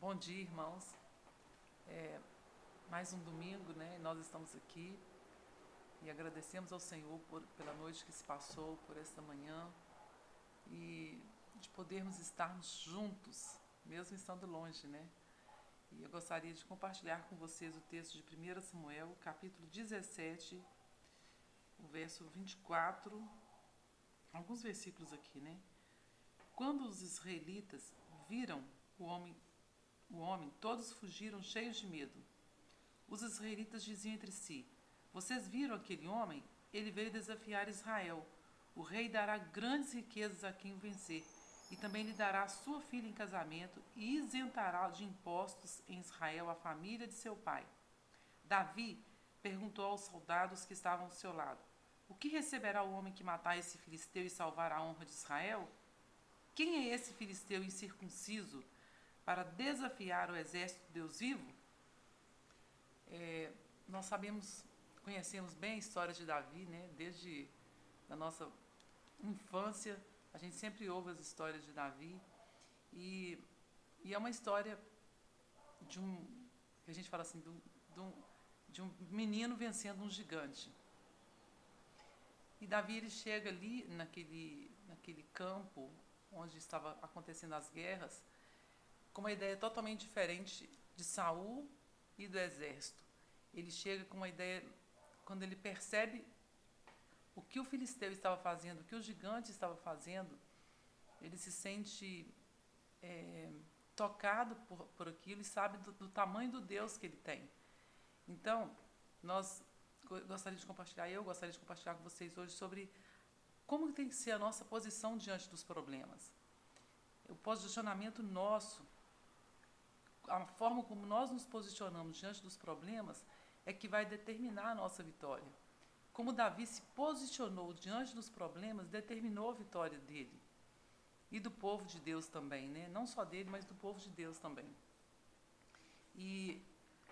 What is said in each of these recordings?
Bom dia, irmãos. Mais um domingo, né? Nós estamos aqui e agradecemos ao Senhor pela noite que se passou, por esta manhã e de podermos estarmos juntos, mesmo estando longe, né? E eu gostaria de compartilhar com vocês o texto de 1 Samuel, capítulo 17, o verso 24, alguns versículos aqui, né? Quando os israelitas viram o homem, todos fugiram cheios de medo. Os israelitas diziam entre si: Vocês viram aquele homem? Ele veio desafiar Israel. O rei dará grandes riquezas a quem o vencer, e também lhe dará a sua filha em casamento e isentará de impostos em Israel a família de seu pai. Davi perguntou aos soldados que estavam ao seu lado: O que receberá o homem que matar esse filisteu e salvar a honra de Israel? Quem é esse filisteu incircunciso para desafiar o exército de Deus vivo? Nós conhecemos bem a história de Davi, né? Desde a nossa infância, a gente sempre ouve as histórias de Davi. E, e é uma história que a gente fala assim, de um menino vencendo um gigante. E Davi, ele chega ali naquele campo onde estava acontecendo as guerras, com uma ideia totalmente diferente de Saul e do exército. Ele chega com uma ideia, quando ele percebe o que o filisteu estava fazendo, o que o gigante estava fazendo, ele se sente tocado por aquilo e sabe do tamanho do Deus que ele tem. Então, eu gostaria de compartilhar com vocês hoje sobre como tem que ser a nossa posição diante dos problemas. O posicionamento nosso, a forma como nós nos posicionamos diante dos problemas é que vai determinar a nossa vitória. Como Davi se posicionou diante dos problemas, determinou a vitória dele. E do povo de Deus também, né? Não só dele, mas do povo de Deus também. E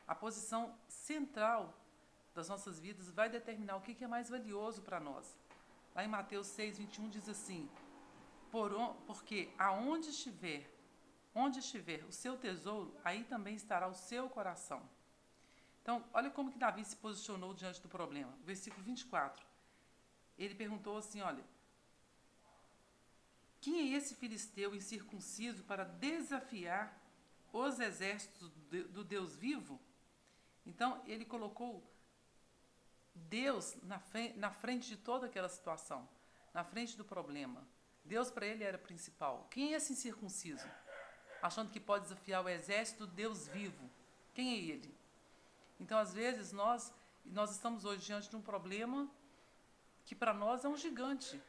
a posição central das nossas vidas vai determinar o que é mais valioso para nós. Lá em Mateus 6:21 diz assim: Porque onde estiver o seu tesouro, aí também estará o seu coração. Então, olha como que Davi se posicionou diante do problema. Versículo 24. Ele perguntou assim, olha: Quem é esse filisteu incircunciso para desafiar os exércitos do Deus vivo? Então, ele colocou Deus na frente de toda aquela situação, na frente do problema. Deus para ele era principal. Quem é esse incircunciso? Achando que pode desafiar o exército do Deus vivo. Quem é ele? Então, às vezes, nós estamos hoje diante de um problema que para nós é um gigante.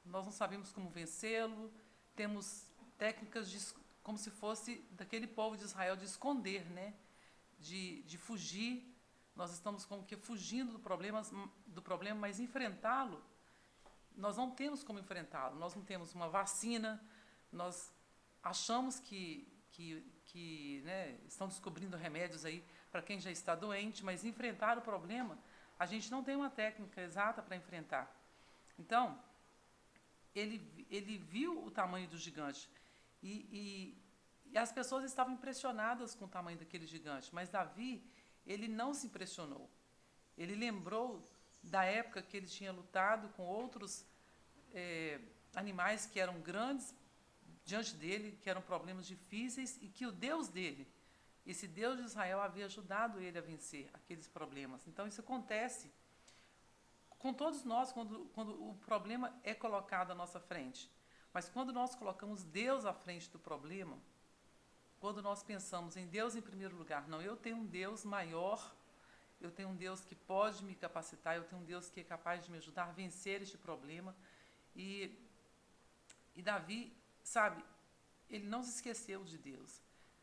Nós não sabemos como vencê-lo, temos técnicas como se fosse daquele povo de Israel de esconder, né? De fugir. Nós estamos como que fugindo do problema, mas enfrentá-lo, nós não temos como enfrentá-lo. Nós não temos uma vacina, nós achamos que né, estão descobrindo remédios aí para quem já está doente, mas enfrentar o problema, a gente não tem uma técnica exata para enfrentar. Então, ele viu o tamanho do gigante e as pessoas estavam impressionadas com o tamanho daquele gigante, mas Davi, ele não se impressionou. Ele lembrou da época que ele tinha lutado com outros animais que eram grandes diante dele, que eram problemas difíceis e que o Deus dele, esse Deus de Israel, havia ajudado ele a vencer aqueles problemas. Então, isso acontece com todos nós quando o problema é colocado à nossa frente. Mas quando nós colocamos Deus à frente do problema, quando nós pensamos em Deus em primeiro lugar, não, eu tenho um Deus maior, eu tenho um Deus que pode me capacitar, eu tenho um Deus que é capaz de me ajudar a vencer este problema. E Davi, sabe, ele não se esqueceu de Deus.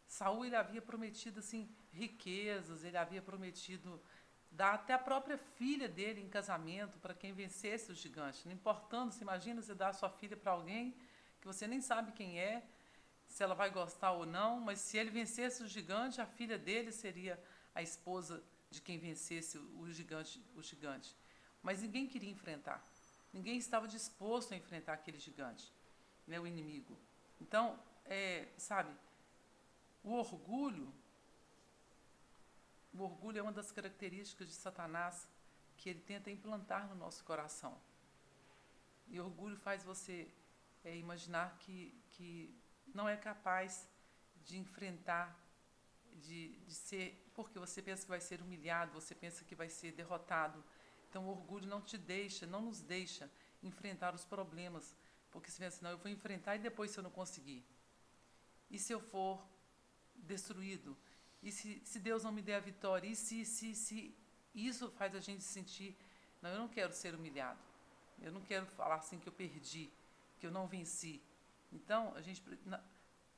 Saul, ele havia prometido assim riquezas, ele havia prometido dar até a própria filha dele em casamento para quem vencesse o gigante. Não importando, se imagina você dar a sua filha para alguém que você nem sabe quem é, se ela vai gostar ou não, mas se ele vencesse o gigante, a filha dele seria a esposa de quem vencesse o gigante. Mas ninguém queria enfrentar. Ninguém estava disposto a enfrentar aquele gigante, né, o inimigo. Então, sabe, O orgulho, o orgulho é uma das características de Satanás que ele tenta implantar no nosso coração. E orgulho faz você imaginar que não é capaz de enfrentar, de ser, porque você pensa que vai ser humilhado, você pensa que vai ser derrotado. Então o orgulho não nos deixa enfrentar os problemas, porque você pensa assim, não, eu vou enfrentar e depois se eu não conseguir? E se eu for destruído? E se Deus não me der a vitória? E se isso faz a gente sentir, não, eu não quero ser humilhado. Eu não quero falar assim que eu perdi, que eu não venci. Então,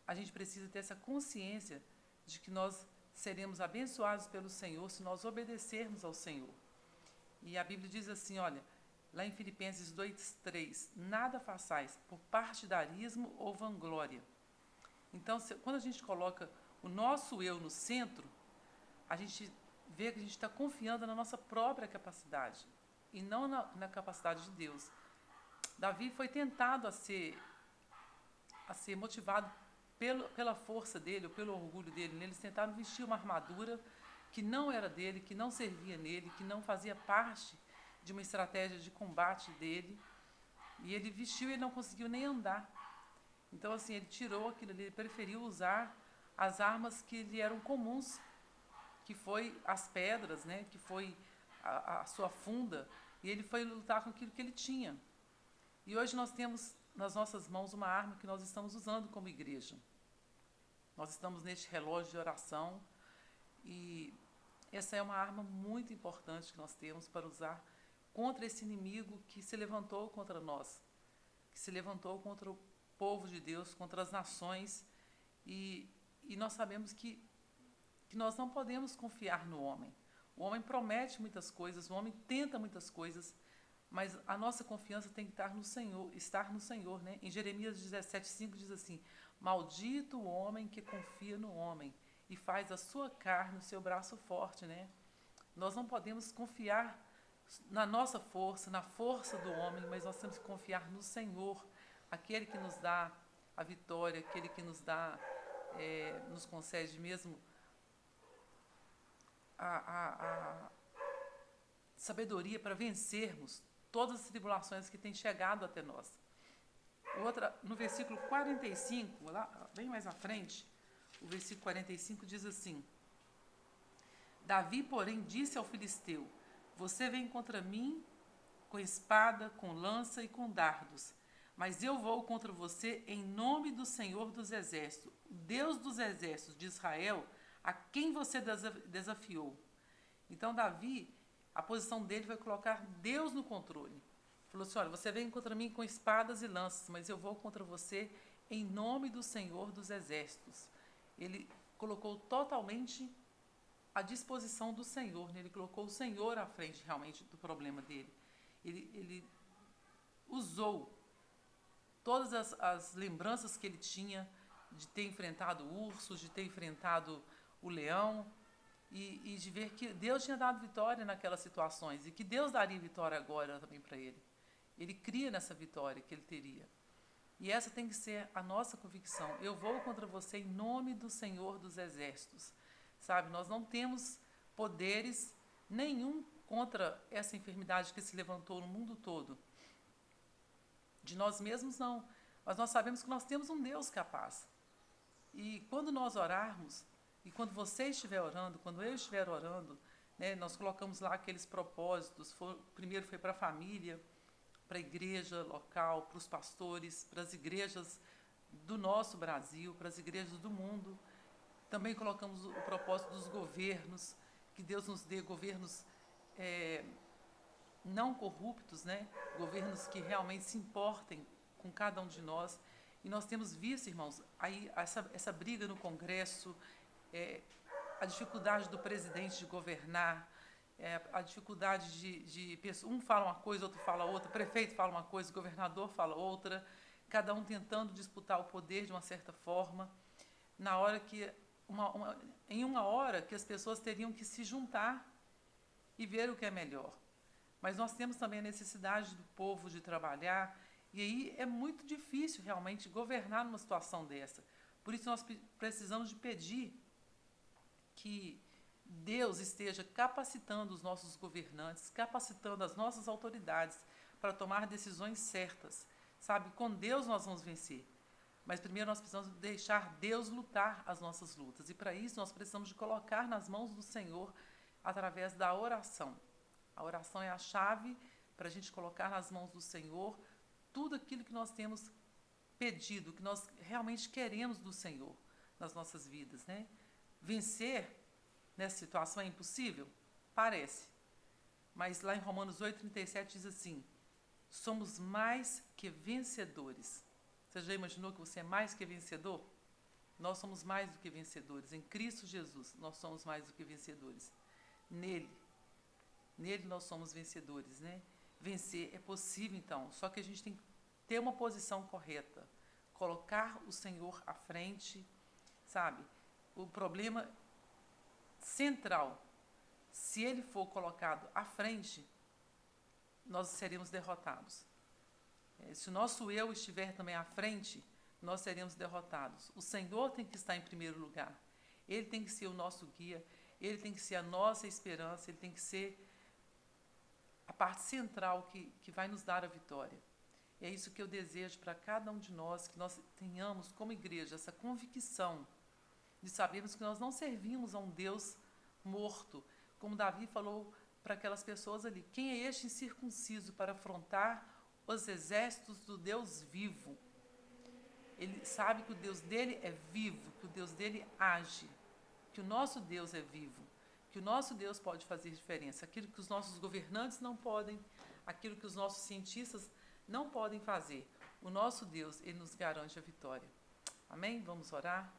a gente precisa ter essa consciência de que nós seremos abençoados pelo Senhor se nós obedecermos ao Senhor. E a Bíblia diz assim, olha, lá em Filipenses 2:3, nada façais por partidarismo ou vanglória. Então, quando a gente coloca o nosso eu no centro, a gente vê que a gente está confiando na nossa própria capacidade e não na capacidade de Deus. Davi foi tentado a ser motivado pela força dele, ou pelo orgulho dele. Eles tentaram vestir uma armadura que não era dele, que não servia nele, que não fazia parte de uma estratégia de combate dele. E ele vestiu e ele não conseguiu nem andar. Então, assim, ele tirou aquilo ali, ele preferiu usar as armas que lhe eram comuns, que foi as pedras, né, que foi a sua funda, e ele foi lutar com aquilo que ele tinha. E hoje nós temos nas nossas mãos uma arma que nós estamos usando como igreja. Nós estamos neste relógio de oração e essa é uma arma muito importante que nós temos para usar contra esse inimigo que se levantou contra nós, que se levantou contra o povo de Deus, contra as nações, e nós sabemos que nós não podemos confiar no homem. O homem promete muitas coisas, o homem tenta muitas coisas, mas a nossa confiança tem que estar no Senhor, né? Em Jeremias 17:5 diz assim, maldito o homem que confia no homem e faz a sua carne o seu braço forte, né? Nós não podemos confiar na nossa força, na força do homem, mas nós temos que confiar no Senhor, aquele que nos dá a vitória, aquele que nos dá, nos concede mesmo a sabedoria para vencermos todas as tribulações que têm chegado até nós. No versículo 45, lá, bem mais à frente, o versículo 45 diz assim, Davi, porém, disse ao filisteu, você vem contra mim com espada, com lança e com dardos, mas eu vou contra você em nome do Senhor dos Exércitos, o Deus dos Exércitos de Israel, a quem você desafiou. Então, Davi, a posição dele foi colocar Deus no controle. Falou assim, olha, você vem contra mim com espadas e lanças, mas eu vou contra você em nome do Senhor dos Exércitos. Ele colocou totalmente à disposição do Senhor, né? Ele colocou o Senhor à frente realmente do problema dele. Ele usou todas as lembranças que ele tinha de ter enfrentado ursos, de ter enfrentado o leão, e de ver que Deus tinha dado vitória naquelas situações e que Deus daria vitória agora também para ele. Ele cria nessa vitória que ele teria. E essa tem que ser a nossa convicção. Eu vou contra você em nome do Senhor dos Exércitos. Sabe, nós não temos poderes nenhum contra essa enfermidade que se levantou no mundo todo. De nós mesmos, não. Mas nós sabemos que nós temos um Deus capaz. E quando nós orarmos, e quando você estiver orando, quando eu estiver orando, né, nós colocamos lá aqueles propósitos. Primeiro foi para a família, para a igreja local, para os pastores, para as igrejas do nosso Brasil, para as igrejas do mundo. Também colocamos o propósito dos governos, que Deus nos dê governos não corruptos, né? Governos que realmente se importem com cada um de nós. E nós temos visto, irmãos, aí essa briga no Congresso, a dificuldade do presidente de governar, a dificuldade de um fala uma coisa, outro fala outra, prefeito fala uma coisa, governador fala outra, cada um tentando disputar o poder de uma certa forma, na hora que em uma hora que as pessoas teriam que se juntar e ver o que é melhor. Mas nós temos também a necessidade do povo de trabalhar, e aí é muito difícil realmente governar numa situação dessa, Por isso nós precisamos de pedir que Deus esteja capacitando os nossos governantes, capacitando as nossas autoridades para tomar decisões certas. Sabe, com Deus nós vamos vencer. Mas primeiro nós precisamos deixar Deus lutar as nossas lutas. E para isso nós precisamos de colocar nas mãos do Senhor através da oração. A oração é a chave para a gente colocar nas mãos do Senhor tudo aquilo que nós temos pedido, que nós realmente queremos do Senhor nas nossas vidas, né? Vencer nessa situação é impossível? Parece. Mas lá em Romanos 8,37 diz assim: somos mais que vencedores. Você já imaginou que você é mais que vencedor? Nós somos mais do que vencedores. Em Cristo Jesus, nós somos mais do que vencedores. Nele nós somos vencedores, né? Vencer é possível, então, só que a gente tem que ter uma posição correta, colocar o Senhor à frente, sabe? O problema central, se ele for colocado à frente, nós seremos derrotados. Se o nosso eu estiver também à frente, nós seremos derrotados. O Senhor tem que estar em primeiro lugar. Ele tem que ser o nosso guia, ele tem que ser a nossa esperança, ele tem que ser a parte central que vai nos dar a vitória. E é isso que eu desejo para cada um de nós, que nós tenhamos como igreja essa convicção de sabermos que nós não servimos a um Deus morto, como Davi falou para aquelas pessoas ali: quem é este incircunciso para afrontar os exércitos do Deus vivo? Ele sabe que o Deus dele é vivo, que o Deus dele age, que o nosso Deus é vivo, que o nosso Deus pode fazer diferença, aquilo que os nossos governantes não podem, aquilo que os nossos cientistas não podem fazer. O nosso Deus, ele nos garante a vitória. Amém? Vamos orar?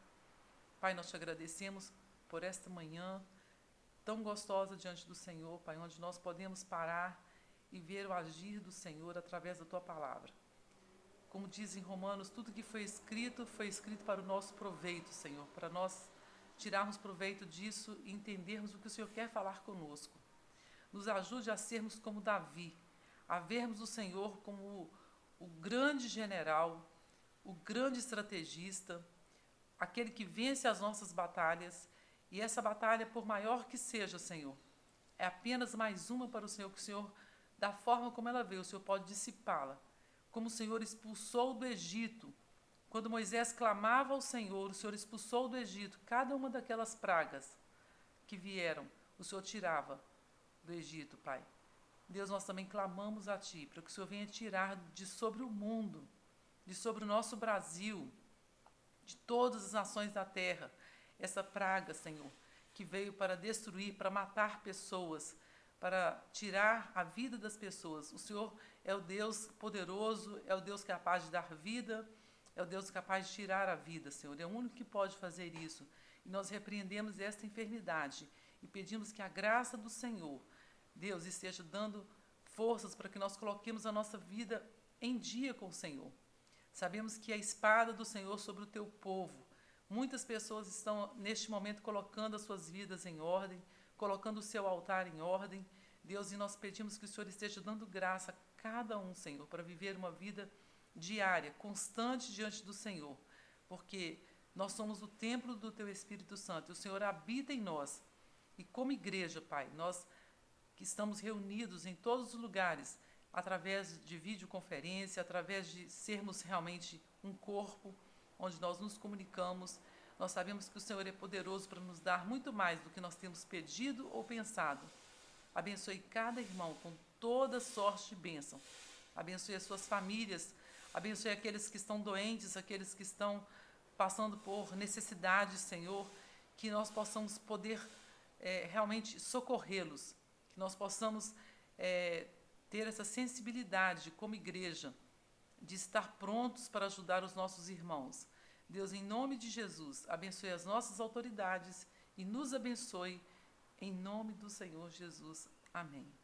Pai, nós te agradecemos por esta manhã tão gostosa diante do Senhor, Pai, onde nós podemos parar e ver o agir do Senhor através da Tua palavra. Como diz em Romanos, tudo que foi escrito para o nosso proveito, Senhor, para nós tirarmos proveito disso e entendermos o que o Senhor quer falar conosco. Nos ajude a sermos como Davi, a vermos o Senhor como o grande general, o grande estrategista, aquele que vence as nossas batalhas. E essa batalha, por maior que seja, Senhor, é apenas mais uma para o Senhor, que o Senhor, da forma como ela veio, o Senhor pode dissipá-la. Como o Senhor expulsou do Egito, quando Moisés clamava ao Senhor, o Senhor expulsou do Egito cada uma daquelas pragas que vieram, o Senhor tirava do Egito, Pai. Deus, nós também clamamos a Ti, para que o Senhor venha tirar de sobre o mundo, de sobre o nosso Brasil, de todas as nações da terra, essa praga, Senhor, que veio para destruir, para matar pessoas, para tirar a vida das pessoas. O Senhor é o Deus poderoso, é o Deus capaz de dar vida, é o Deus capaz de tirar a vida, Senhor. É o único que pode fazer isso. E nós repreendemos esta enfermidade e pedimos que a graça do Senhor, Deus, esteja dando forças para que nós coloquemos a nossa vida em dia com o Senhor. Sabemos que a espada do Senhor sobre o Teu povo. Muitas pessoas estão, neste momento, colocando as suas vidas em ordem, colocando o seu altar em ordem. Deus, e nós pedimos que o Senhor esteja dando graça a cada um, Senhor, para viver uma vida diária, constante diante do Senhor, porque nós somos o templo do Teu Espírito Santo, e o Senhor habita em nós. E como igreja, Pai, nós que estamos reunidos em todos os lugares, através de videoconferência, através de sermos realmente um corpo, onde nós nos comunicamos, nós sabemos que o Senhor é poderoso para nos dar muito mais do que nós temos pedido ou pensado. Abençoe cada irmão com toda sorte de bênção. Abençoe as suas famílias, abençoe aqueles que estão doentes, aqueles que estão passando por necessidades, Senhor, que nós possamos poder realmente socorrê-los, que nós possamos ter essa sensibilidade como igreja, de estar prontos para ajudar os nossos irmãos. Deus, em nome de Jesus, abençoe as nossas autoridades e nos abençoe em nome do Senhor Jesus. Amém.